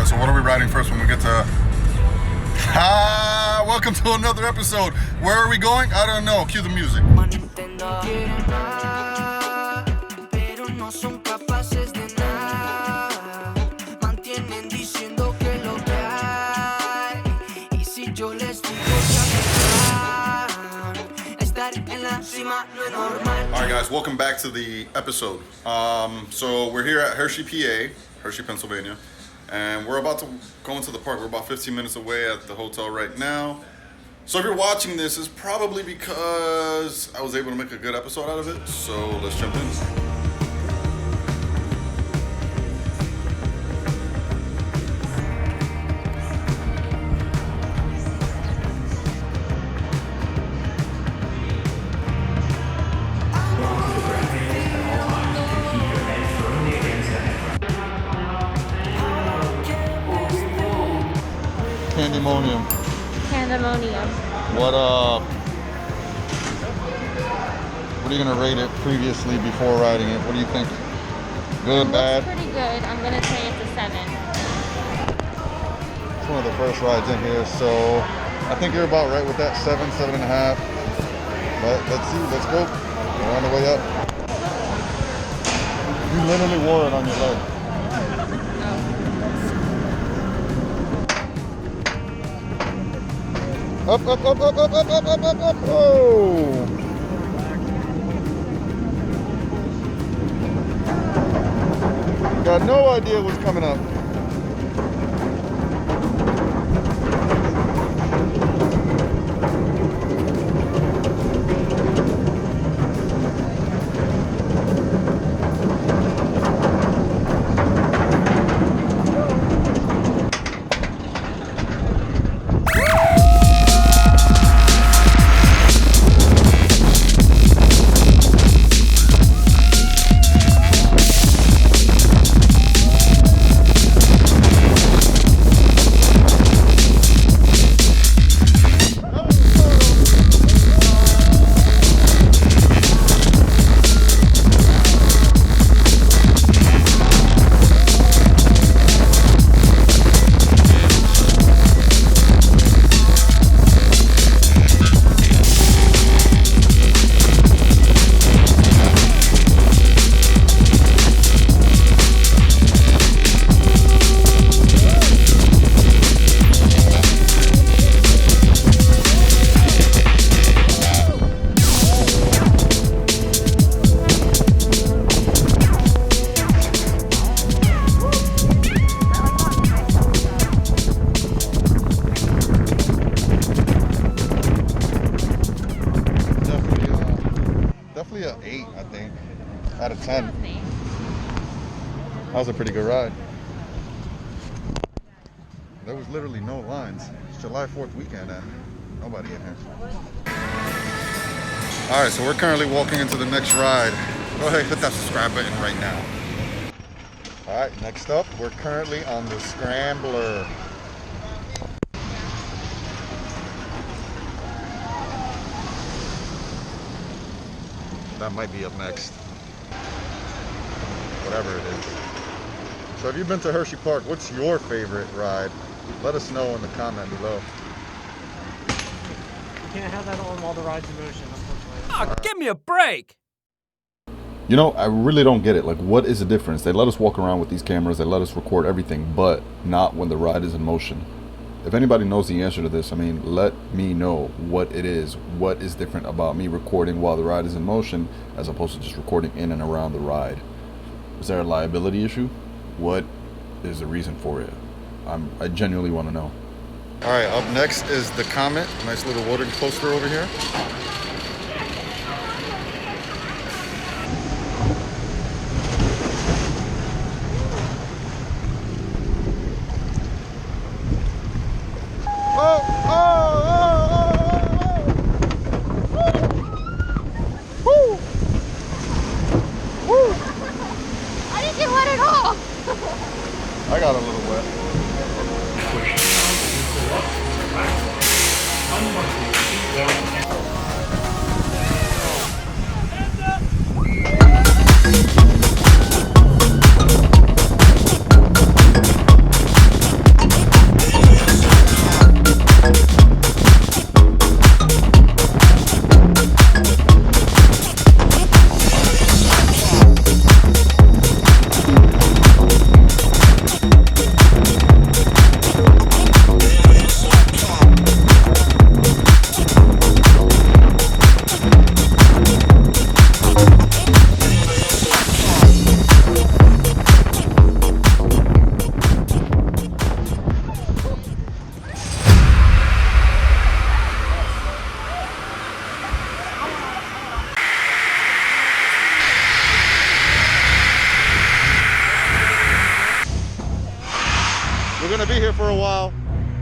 So what are we riding first when we get to... welcome to another episode. Where are we going? I don't know. Cue the music. Alright guys, welcome back to the episode. So we're here at Hershey, PA, Hershey, Pennsylvania, and we're about to go into the park. We're about 15 minutes away at the hotel right now. So if you're watching this, it's probably because I was able to make a good episode out of it. So let's jump in. Pandemonium. What are you gonna rate it previously before riding it? What do you think? Good, bad? Pretty good. I'm gonna say it's a 7. It's one of the first rides in here, so I think you're about right with that 7.5. But let's see, let's go. We're on the way up. You literally wore it on your leg. Up, up, up, up, up, up, up, up, up, up. Oh! Got no idea what's coming up. Definitely an 8, I think, out of 10. That was a pretty good ride. There was literally no lines. It's July 4th weekend and nobody in here. All right, so we're currently walking into the next ride. Go ahead, hit that subscribe button right now. All right, next up, we're currently on the Scrambler. That might be up next. Whatever it is. So have you been to Hershey Park? What's your favorite ride? Let us know in the comment below. You can't have that on while the ride's in motion, unfortunately. Oh, give me a break! You know, I really don't get it. Like, what is the difference? They let us walk around with these cameras, they let us record everything, but not when the ride is in motion. If anybody knows the answer to this, I mean, let me know what it is. What is different about me recording while the ride is in motion as opposed to just recording in and around the ride? Is there a liability issue? What is the reason for it? I genuinely want to know. All right, up next is the Comet. Nice little water coaster over here. I got a little wet. We're gonna be here for a while.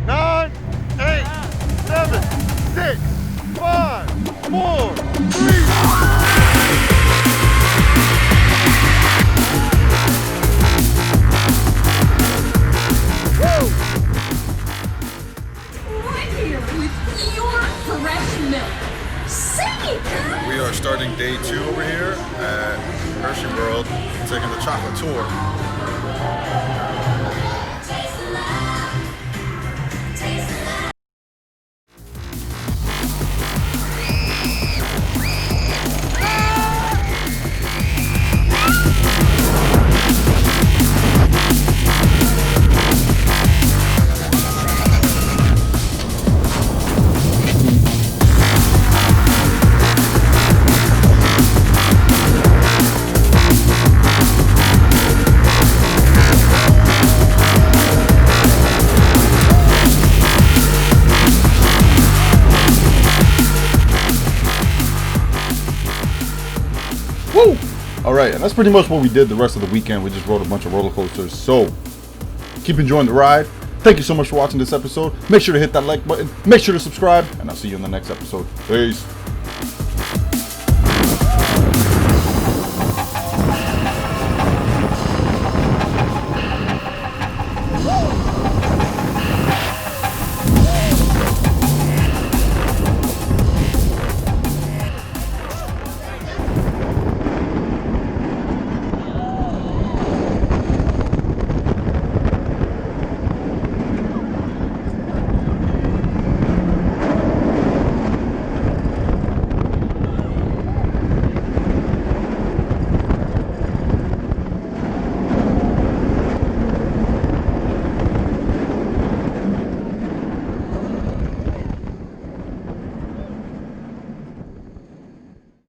9, 8, 7, 6, 5, 4, 3. Right here with your fresh milk. Say it, girl! We are starting day 2 over here at Hershey World, taking the chocolate tour. Woo! Alright, and that's pretty much what we did the rest of the weekend. We just rode a bunch of roller coasters. So, keep enjoying the ride. Thank you so much for watching this episode. Make sure to hit that like button. Make sure to subscribe. And I'll see you in the next episode. Peace.